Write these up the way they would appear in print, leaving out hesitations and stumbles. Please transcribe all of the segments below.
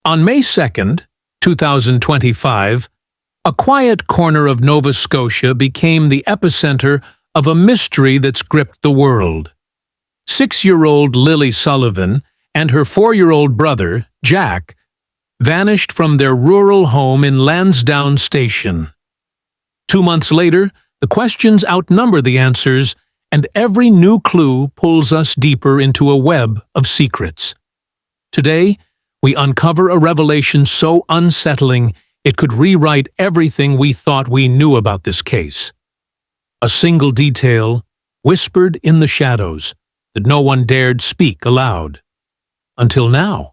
On May 2nd, 2025, a quiet corner of Nova Scotia became the epicenter of a mystery that's gripped the world. 6-year-old Lilly Sullivan and her 4-year-old brother, Jack, vanished from their rural home in Lansdowne Station. 2 months later, the questions outnumber the answers, and every new clue pulls us deeper into a web of secrets. Today, we uncover a revelation so unsettling it could rewrite everything we thought we knew about this case. A single detail, whispered in the shadows, that no one dared speak aloud. Until now.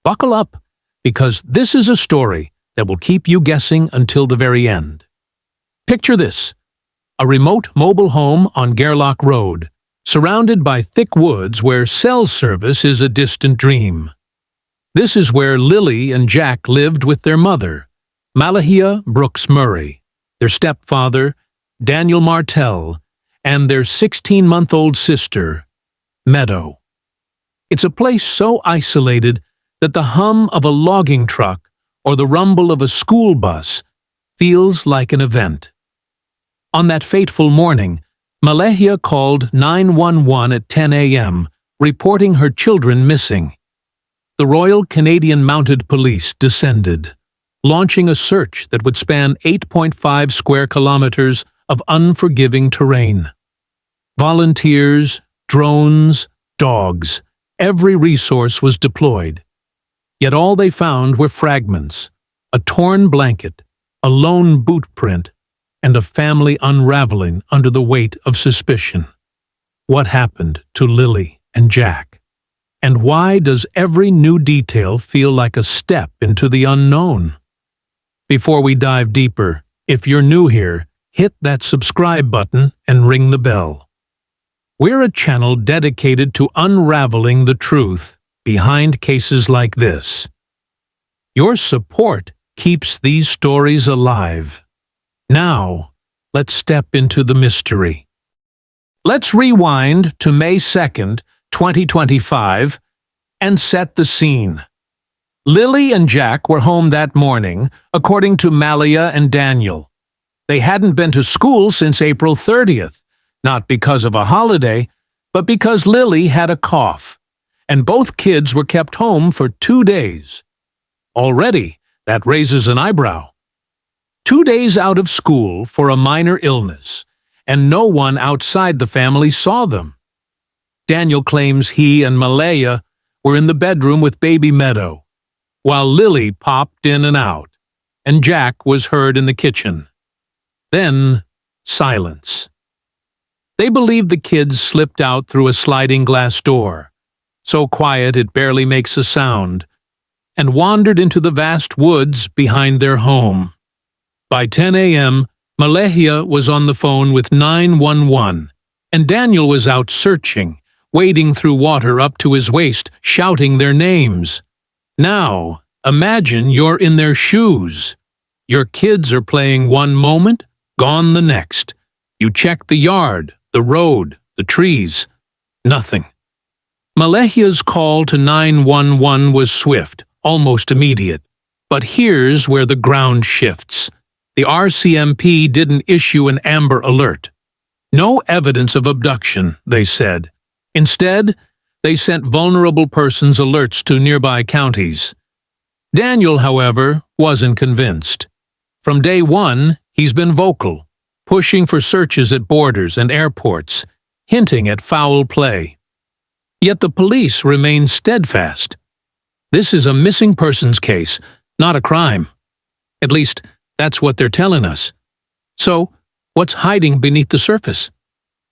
Buckle up, because this is a story that will keep you guessing until the very end. Picture this: a remote mobile home on Gairloch Road, surrounded by thick woods where cell service is a distant dream. This is where Lilly and Jack lived with their mother, Malehya Brooks-Murray, their stepfather, Daniel Martell, and their 16-month-old sister, Meadow. It's a place so isolated that the hum of a logging truck or the rumble of a school bus feels like an event. On that fateful morning, Malehya called 911 at 10 a.m., reporting her children missing. The Royal Canadian Mounted Police descended, launching a search that would span 8.5 square kilometers of unforgiving terrain. Volunteers, drones, dogs, every resource was deployed. Yet all they found were fragments, a torn blanket, a lone boot print, and a family unraveling under the weight of suspicion. What happened to Lilly and Jack? And why does every new detail feel like a step into the unknown? Before we dive deeper, if you're new here, hit that subscribe button and ring the bell. We're a channel dedicated to unraveling the truth behind cases like this. Your support keeps these stories alive. Now, let's step into the mystery. Let's rewind to May 2nd, 2025, and set the scene. Lilly and Jack were home that morning, according to Malehya and Daniel. They hadn't been to school since April 30th, not because of a holiday, but because Lilly had a cough, and both kids were kept home for 2 days. Already, that raises an eyebrow. 2 days out of school for a minor illness, and no one outside the family saw them. Daniel claims he and Malehya were in the bedroom with baby Meadow, while Lilly popped in and out, and Jack was heard in the kitchen. Then, silence. They believe the kids slipped out through a sliding glass door, so quiet it barely makes a sound, and wandered into the vast woods behind their home. By 10 a.m., Malehya was on the phone with 911, and Daniel was out searching, wading through water up to his waist, shouting their names. Now, imagine you're in their shoes. Your kids are playing one moment, gone the next. You check the yard, the road, the trees. Nothing. Malehya's call to 911 was swift, almost immediate. But here's where the ground shifts. The RCMP didn't issue an Amber Alert. No evidence of abduction, they said. Instead, they sent vulnerable persons alerts to nearby counties. Daniel, however, wasn't convinced. From day one, he's been vocal, pushing for searches at borders and airports, hinting at foul play. Yet the police remain steadfast. This is a missing persons case, not a crime. At least, that's what they're telling us. So, what's hiding beneath the surface?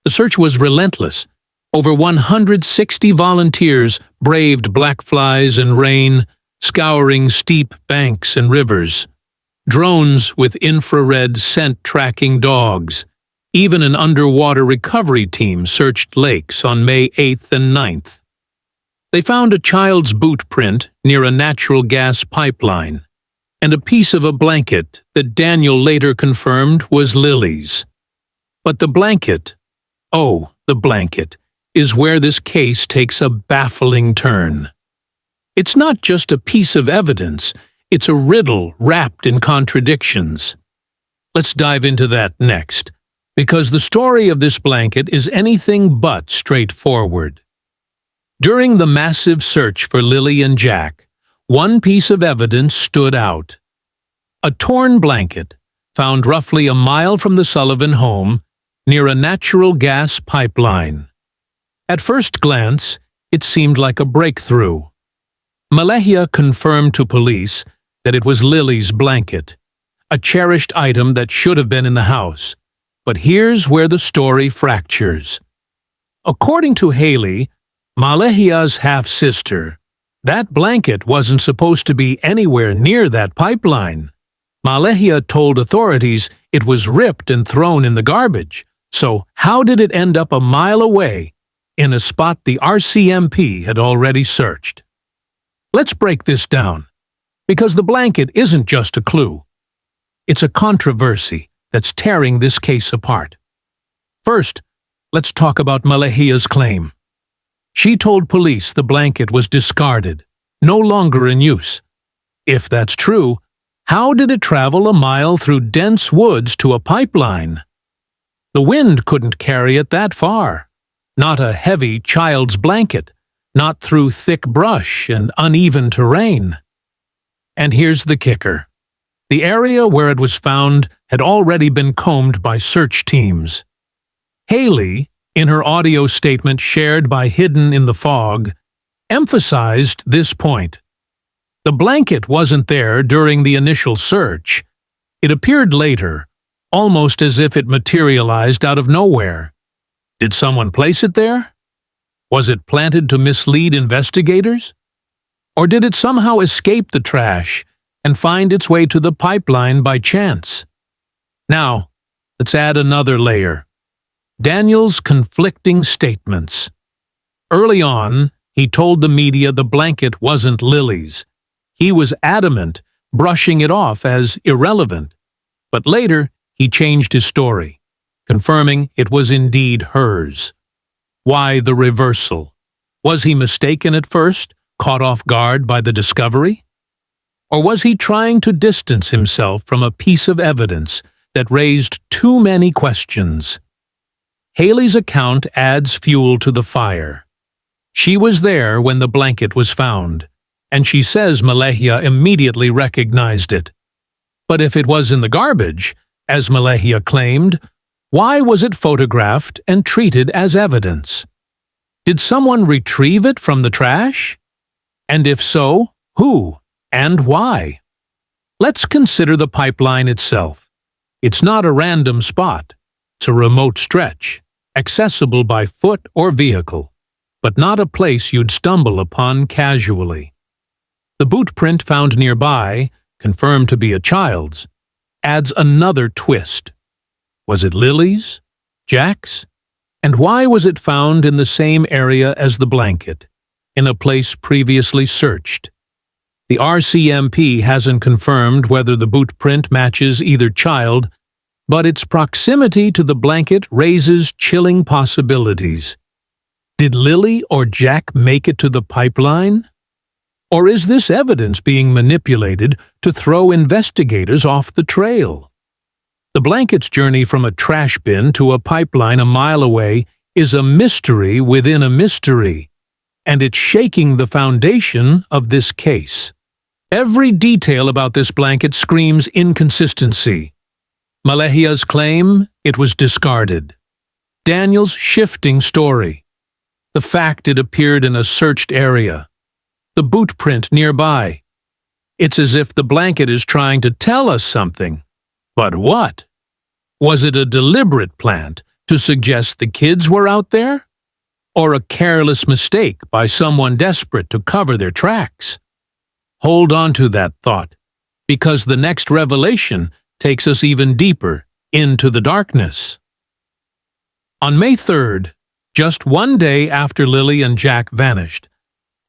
The search was relentless. Over 160 volunteers braved black flies and rain, scouring steep banks and rivers. Drones with infrared scent-tracking dogs. Even an underwater recovery team searched lakes on May 8th and 9th. They found a child's boot print near a natural gas pipeline, and a piece of a blanket that Daniel later confirmed was Lilly's. But the blanket, the blanket, is where this case takes a baffling turn. It's not just a piece of evidence, it's a riddle wrapped in contradictions. Let's dive into that next, because the story of this blanket is anything but straightforward. During the massive search for Lilly and Jack, one piece of evidence stood out. A torn blanket, found roughly a mile from the Sullivan home, near a natural gas pipeline. At first glance, it seemed like a breakthrough. Malehya confirmed to police that it was Lilly's blanket, a cherished item that should have been in the house. But here's where the story fractures. According to Haley, Malehya's half-sister, that blanket wasn't supposed to be anywhere near that pipeline. Malehya told authorities it was ripped and thrown in the garbage. So how did it end up a mile away, in a spot the RCMP had already searched? Let's break this down, because the blanket isn't just a clue. It's a controversy that's tearing this case apart. First, let's talk about Malehya's claim. She told police the blanket was discarded, no longer in use. If that's true, how did it travel a mile through dense woods to a pipeline? The wind couldn't carry it that far. Not a heavy child's blanket, not through thick brush and uneven terrain. And here's the kicker. The area where it was found had already been combed by search teams. Haley, in her audio statement shared by Hidden in the Fog, emphasized this point. The blanket wasn't there during the initial search. It appeared later, almost as if it materialized out of nowhere. Did someone place it there? Was it planted to mislead investigators? Or did it somehow escape the trash and find its way to the pipeline by chance? Now, let's add another layer. Daniel's conflicting statements. Early on, he told the media the blanket wasn't Lilly's. He was adamant, brushing it off as irrelevant. But later, he changed his story, confirming it was indeed hers. Why the reversal? Was he mistaken at first, caught off guard by the discovery? Or was he trying to distance himself from a piece of evidence that raised too many questions? Haley's account adds fuel to the fire. She was there when the blanket was found, and she says Malehya immediately recognized it. But if it was in the garbage, as Malehya claimed, why was it photographed and treated as evidence? Did someone retrieve it from the trash? And if so, who and why? Let's consider the pipeline itself. It's not a random spot. It's a remote stretch, accessible by foot or vehicle, but not a place you'd stumble upon casually. The boot print found nearby, confirmed to be a child's, adds another twist. Was it Lilly's? Jack's? And why was it found in the same area as the blanket, in a place previously searched? The RCMP hasn't confirmed whether the boot print matches either child, but its proximity to the blanket raises chilling possibilities. Did Lilly or Jack make it to the pipeline? Or is this evidence being manipulated to throw investigators off the trail? The blanket's journey from a trash bin to a pipeline a mile away is a mystery within a mystery, and it's shaking the foundation of this case. Every detail about this blanket screams inconsistency. Malehya's claim it was discarded. Daniel's shifting story. The fact it appeared in a searched area. The boot print nearby. It's as if the blanket is trying to tell us something. But what? Was it a deliberate plant to suggest the kids were out there? Or a careless mistake by someone desperate to cover their tracks? Hold on to that thought, because the next revelation takes us even deeper into the darkness. On May 3rd, just one day after Lilly and Jack vanished,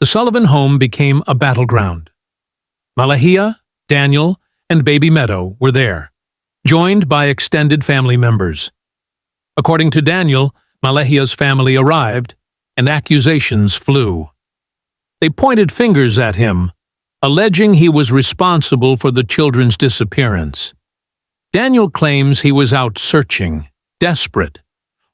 the Sullivan home became a battleground. Malehya, Daniel, and baby Meadow were there, joined by extended family members. According to Daniel, Malehya's family arrived, and accusations flew. They pointed fingers at him, alleging he was responsible for the children's disappearance. Daniel claims he was out searching, desperate,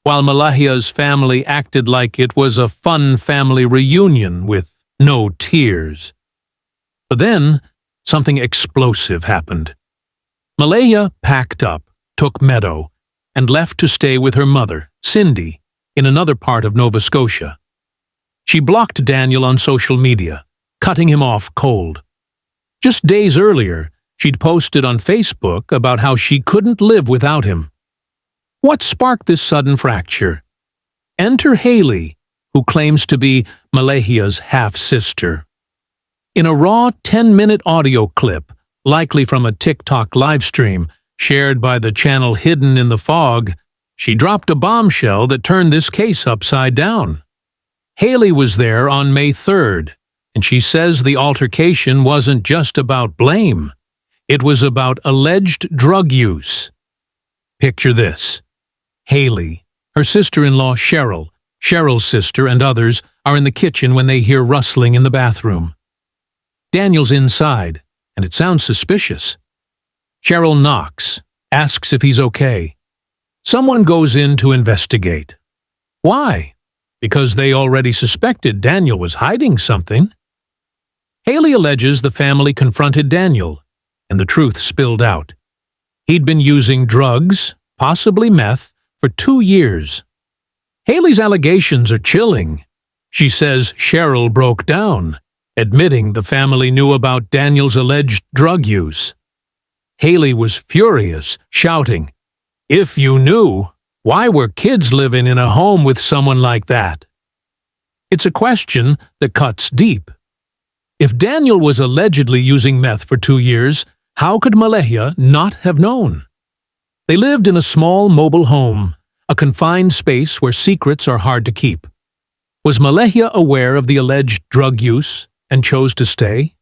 while Malehya's family acted like it was a fun family reunion with no tears. But then, something explosive happened. Malehya packed up, took Meadow, and left to stay with her mother, Cindy, in another part of Nova Scotia. She blocked Daniel on social media, cutting him off cold. Just days earlier, she'd posted on Facebook about how she couldn't live without him. What sparked this sudden fracture? Enter Haley, who claims to be Malehya's half-sister. In a raw 10-minute audio clip, likely from a TikTok livestream shared by the channel Hidden in the Fog, she dropped a bombshell that turned this case upside down. Haley was there on May 3rd, and she says the altercation wasn't just about blame. It was about alleged drug use. Picture this. Haley, her sister-in-law Cheryl, Cheryl's sister, and others are in the kitchen when they hear rustling in the bathroom. Daniel's inside, and it sounds suspicious. Cheryl knocks, asks if he's okay. Someone goes in to investigate. Why? Because they already suspected Daniel was hiding something. Haley alleges the family confronted Daniel, and the truth spilled out. He'd been using drugs, possibly meth, for 2 years. Haley's allegations are chilling. She says Cheryl broke down, admitting the family knew about Daniel's alleged drug use. Haley was furious, shouting, "If you knew, why were kids living in a home with someone like that?" It's a question that cuts deep. If Daniel was allegedly using meth for 2 years, how could Malehya not have known? They lived in a small mobile home, a confined space where secrets are hard to keep. Was Malehya aware of the alleged drug use and chose to stay?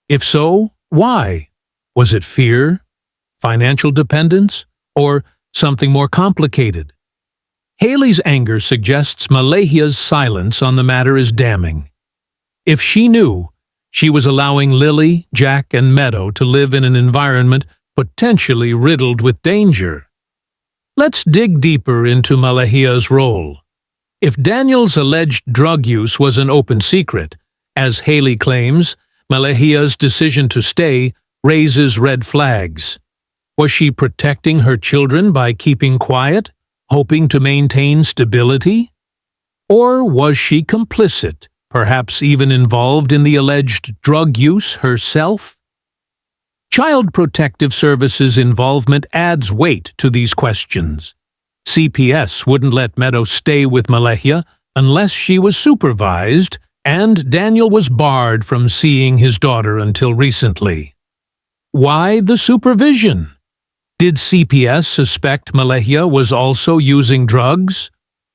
If so, why? Was it fear, financial dependence, or something more complicated? Haley's anger suggests Malehya's silence on the matter is damning. If she knew, she was allowing Lilly, Jack, and Meadow to live in an environment potentially riddled with danger. Let's dig deeper into Malehya's role. If Daniel's alleged drug use was an open secret, as Haley claims, Malehya's decision to stay raises red flags. Was she protecting her children by keeping quiet, hoping to maintain stability? Or was she complicit, perhaps even involved in the alleged drug use herself? Child Protective Services involvement adds weight to these questions. CPS wouldn't let Meadow stay with Malehya unless she was supervised, and Daniel was barred from seeing his daughter until recently. Why the supervision? Did CPS suspect Malehya was also using drugs?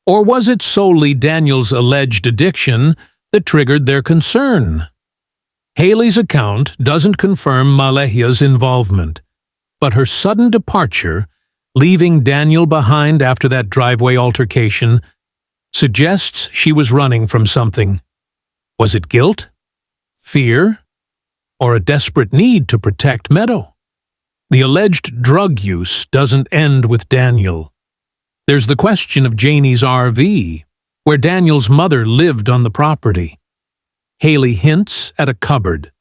Or was it solely Daniel's alleged addiction that triggered their concern? Haley's account doesn't confirm Malehya's involvement, but her sudden departure, leaving Daniel behind after that driveway altercation, suggests she was running from something. Was it guilt? Fear? Or a desperate need to protect Meadow? The alleged drug use doesn't end with Daniel. There's the question of Janie's RV, where Daniel's mother lived on the property. Haley hints at a cupboard.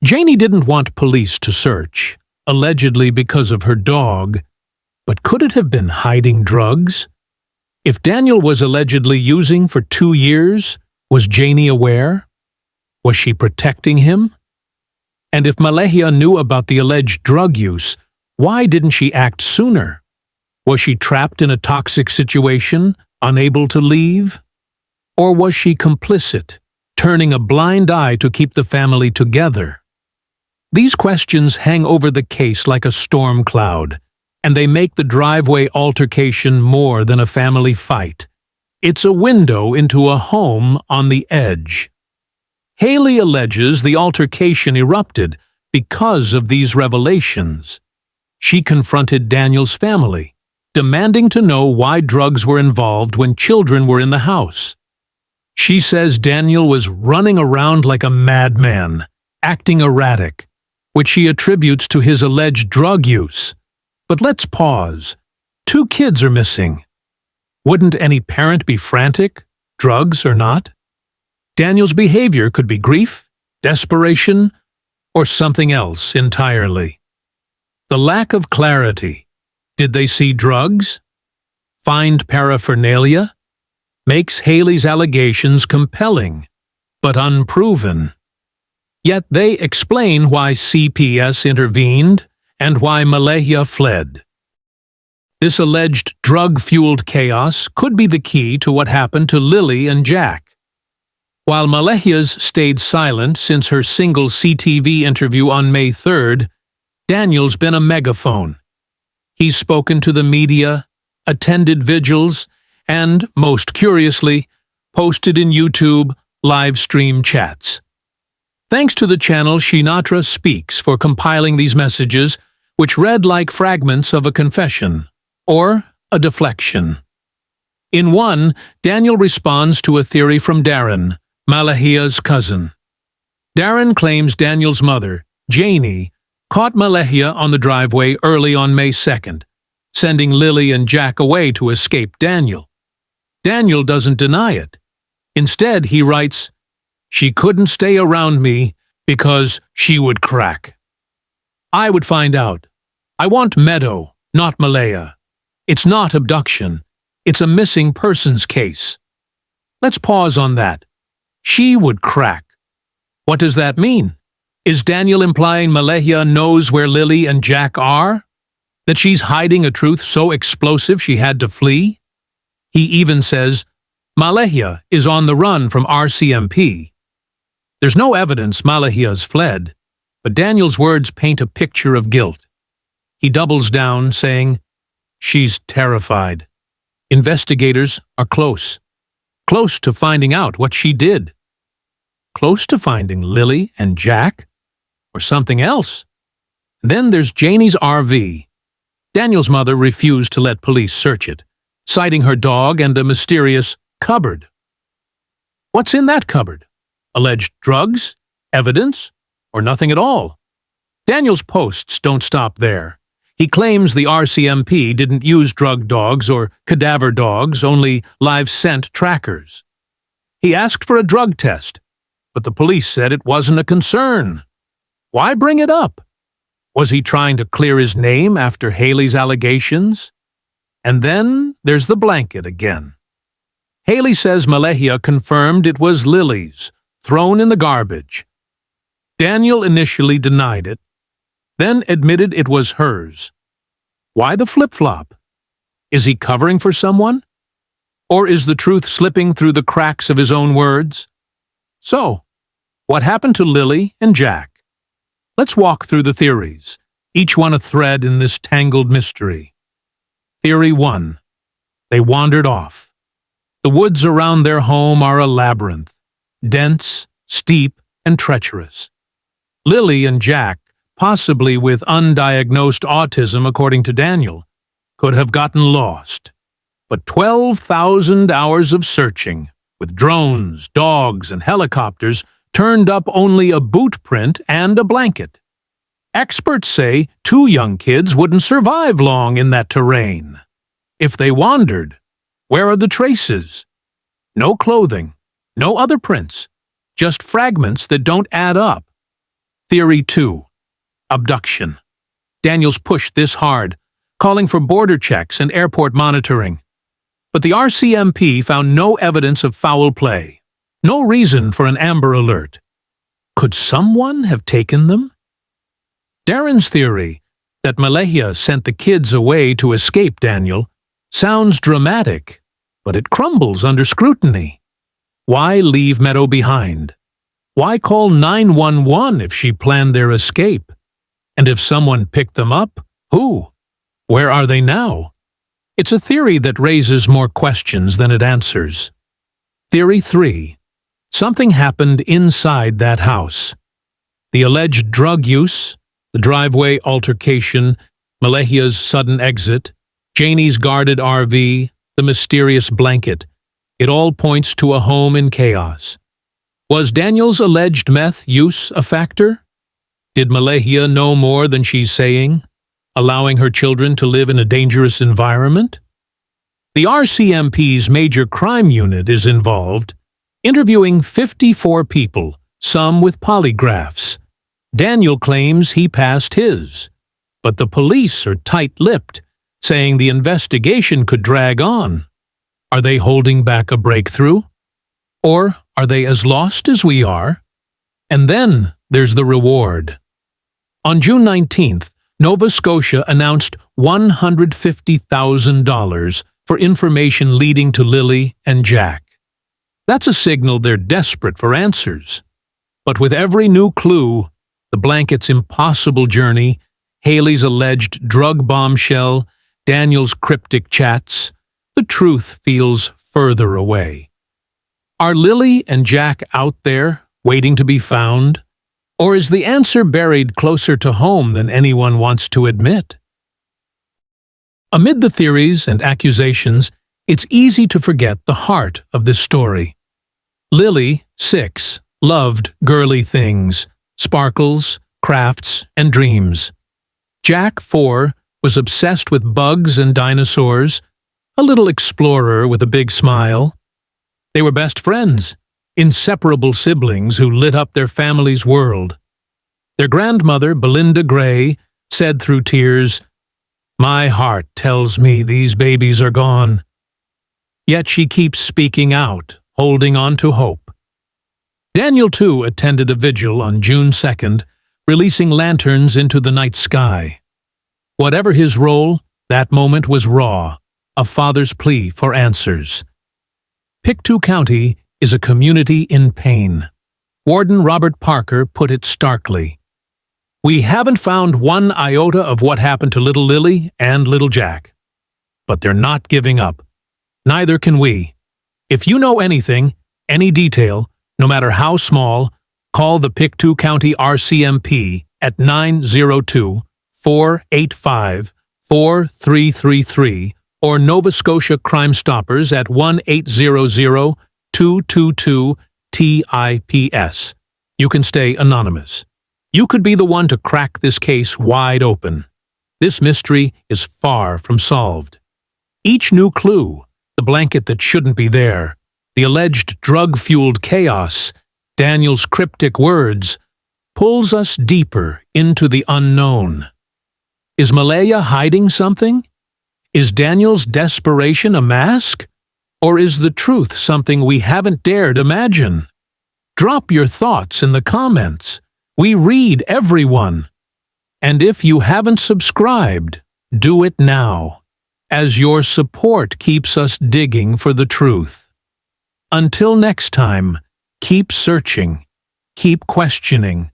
Janie didn't want police to search, allegedly because of her dog, but could it have been hiding drugs? If Daniel was allegedly using for 2 years, was Janie aware? Was she protecting him? And if Malehya knew about the alleged drug use, why didn't she act sooner? Was she trapped in a toxic situation, unable to leave? Or was she complicit, turning a blind eye to keep the family together? These questions hang over the case like a storm cloud, and they make the driveway altercation more than a family fight. It's a window into a home on the edge. Haley alleges the altercation erupted because of these revelations. She confronted Daniel's family, demanding to know why drugs were involved when children were in the house. She says Daniel was running around like a madman, acting erratic, which she attributes to his alleged drug use. But let's pause. 2 kids are missing. Wouldn't any parent be frantic, drugs or not? Daniel's behavior could be grief, desperation, or something else entirely. The lack of clarity. Did they see drugs? Find paraphernalia? Makes Haley's allegations compelling, but unproven. Yet they explain why CPS intervened and why Malehya fled. This alleged drug-fueled chaos could be the key to what happened to Lilly and Jack. While Malehya's stayed silent since her single CTV interview on May 3rd, Daniel's been a megaphone. He's spoken to the media, attended vigils, and, most curiously, posted in YouTube live stream chats. Thanks to the channel Shinatra Speaks for compiling these messages, which read like fragments of a confession, or a deflection. In one, Daniel responds to a theory from Darren, Malehya's cousin. Darren claims Daniel's mother, Janie, caught Malehya on the driveway early on May 2nd, sending Lilly and Jack away to escape Daniel. Daniel doesn't deny it. Instead, he writes, "She couldn't stay around me because she would crack. I would find out. I want Meadow, not Malehya. It's not abduction. It's a missing persons case." Let's pause on that. She would crack. What does that mean? Is Daniel implying Malehya knows where Lilly and Jack are? That she's hiding a truth so explosive she had to flee? He even says, Malehya is on the run from RCMP. There's no evidence Malehya's fled, but Daniel's words paint a picture of guilt. He doubles down, saying, "She's terrified. Investigators are close. Close to finding out what she did. Close to finding Lilly and Jack? Or something else?" Then there's Janie's RV. Daniel's mother refused to let police search it, citing her dog and a mysterious cupboard. What's in that cupboard? Alleged drugs? Evidence? Or nothing at all? Daniel's posts don't stop there. He claims the RCMP didn't use drug dogs or cadaver dogs, only live scent trackers. He asked for a drug test, but the police said it wasn't a concern. Why bring it up? Was he trying to clear his name after Haley's allegations? And then there's the blanket again. Haley says Malehya confirmed it was Lilly's, thrown in the garbage. Daniel initially denied it, then admitted it was hers. Why the flip-flop? Is he covering for someone? Or is the truth slipping through the cracks of his own words? So, what happened to Lilly and Jack? Let's walk through the theories, each one a thread in this tangled mystery. Theory 1. They wandered off. The woods around their home are a labyrinth, dense, steep, and treacherous. Lilly and Jack, possibly with undiagnosed autism according to Daniel, could have gotten lost. But 12,000 hours of searching, with drones, dogs, and helicopters, turned up only a boot print and a blanket. Experts say 2 young kids wouldn't survive long in that terrain. If they wandered, where are the traces? No clothing, no other prints, just fragments that don't add up. Theory 2. Abduction. Daniel's pushed this hard, calling for border checks and airport monitoring. But the RCMP found no evidence of foul play, no reason for an Amber Alert. Could someone have taken them? Darren's theory, that Malehya sent the kids away to escape Daniel, sounds dramatic, but it crumbles under scrutiny. Why leave Meadow behind? Why call 911 if she planned their escape? And if someone picked them up, who? Where are they now? It's a theory that raises more questions than it answers. Theory 3. Something happened inside that house. The alleged drug use, the driveway altercation, Malehya's sudden exit, Janie's guarded RV, the mysterious blanket. It all points to a home in chaos. Was Daniel's alleged meth use a factor? Did Malehya know more than she's saying, allowing her children to live in a dangerous environment? The RCMP's major crime unit is involved, interviewing 54 people, some with polygraphs. Daniel claims he passed his, but the police are tight-lipped, saying the investigation could drag on. Are they holding back a breakthrough? Or are they as lost as we are? And then there's the reward. On June 19th, Nova Scotia announced $150,000 for information leading to Lilly and Jack. That's a signal they're desperate for answers. But with every new clue, the blanket's impossible journey, Haley's alleged drug bombshell, Daniel's cryptic chats, the truth feels further away. Are Lilly and Jack out there, waiting to be found? Or is the answer buried closer to home than anyone wants to admit? Amid the theories and accusations, it's easy to forget the heart of this story. Lilly, 6, loved girly things, sparkles, crafts, and dreams. Jack, 4, was obsessed with bugs and dinosaurs, a little explorer with a big smile. They were best friends, inseparable siblings who lit up their family's world. Their grandmother, Belinda Gray, said through tears, "My heart tells me these babies are gone." Yet she keeps speaking out, holding on to hope. Daniel, too, attended a vigil on June 2nd, releasing lanterns into the night sky. Whatever his role, that moment was raw, a father's plea for answers. Pictou County is a community in pain. Warden Robert Parker put it starkly. "We haven't found one iota of what happened to little Lilly and little Jack. But they're not giving up. Neither can we. If you know anything, any detail, no matter how small, call the Pictou County RCMP at 902-485-4333 or Nova Scotia Crime Stoppers at 1-800-222-TIPS. You can stay anonymous. You could be the one to crack this case wide open. This mystery is far from solved. Each new clue, the blanket that shouldn't be there, the alleged drug-fueled chaos, Daniel's cryptic words, pulls us deeper into the unknown. Is Malehya hiding something? Is Daniel's desperation a mask? Or is the truth something we haven't dared imagine? Drop your thoughts in the comments. We read everyone. And if you haven't subscribed, do it now, as your support keeps us digging for the truth. Until next time, keep searching, keep questioning,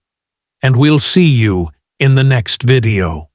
and we'll see you in the next video.